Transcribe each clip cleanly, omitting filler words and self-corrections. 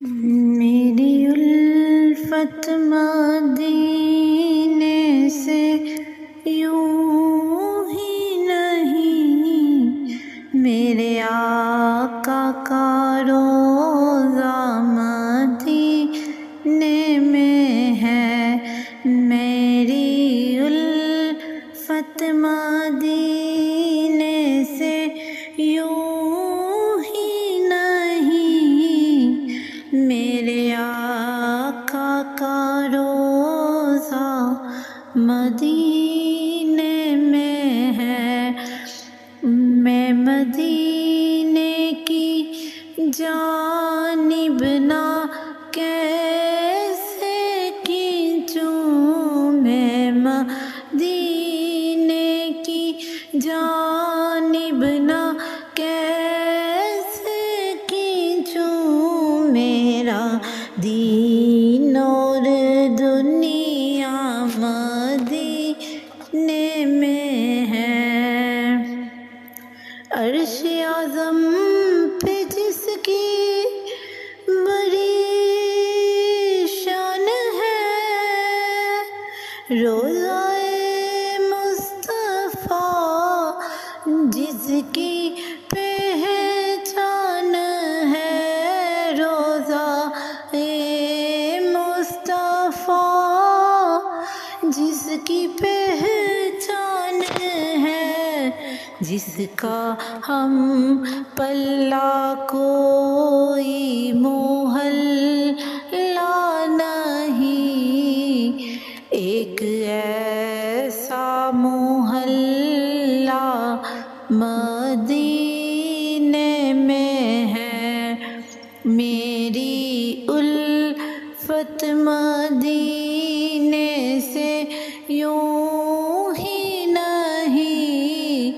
میری الفت مدینے سے یوں ہی نہیں، میرے آقا کا روضہ مدینے میں ہے۔ میری الفت مدینے سے یوں ہی نہیں، میرے آقا کا روضہ مدینے میں ہے۔ میں مدینے کی جانب نہ کیسے کھینچوں، میں مدینے کی جانب نہ کیسے کھینچوں، میرا دین اور دنیا مدینے میں ہے۔ عرش اعظم پہ جس کی بڑی شان ہے، روضہ مصطفیٰ جس کی پہچان ہے، روضہ مصطفیٰ جس کی پہچان ہے، جس کا ہم پلہ کوئی محلہ نہیں، ایک ایسا محلہ مدینے میں ہے۔ میری الفت مدینے سے یوں ہی نہیں،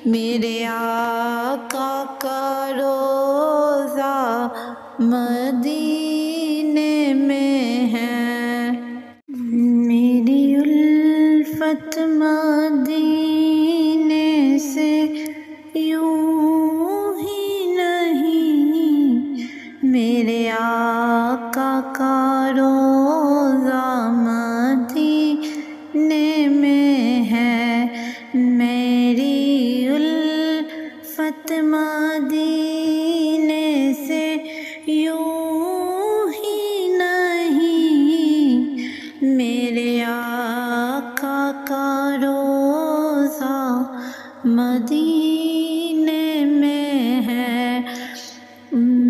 میرے آقا کا روضہ مدینے میں ہے۔ میری الفت مدینے سے یوں ہی نہیں، میرے آقا کا روضہ مدینے میں ہے۔ میری الفت مدینے سے یوں ہی نہیں، میرے آقا کا روضہ مدینے میں ہے۔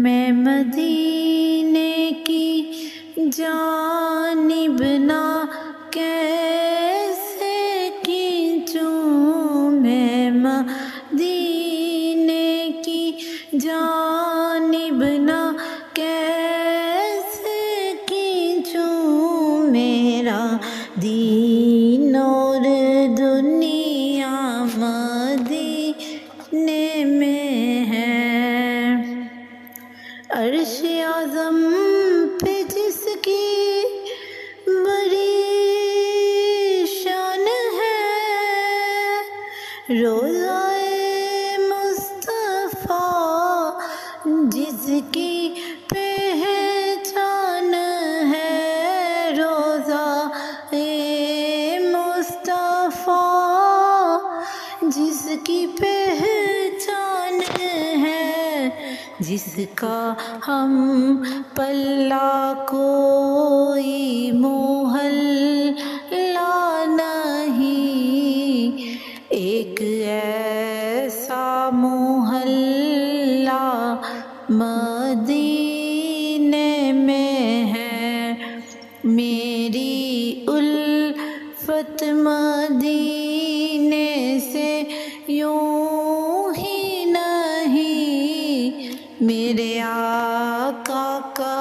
میں مدینے کی جانب نہ کیسے کھینچوں، میں مدینے کی جانب نہ کیسے کھینچوں، میرا دین اور دنیا مدینے میں ہے۔ عرش اعظم پہ جس کی بڑی شان ہے، روضہ مصطفیٰ جس کی پہچان ہے، روضہ مصطفیٰ جس کی پہچان ہے، جس کا ہم پلہ کوئی محلہ نہیں، ایک ایسا محلہ مدینے میں ہے۔ میری الفت مدینے سے یوں ہی نہیں، میرے آقا کا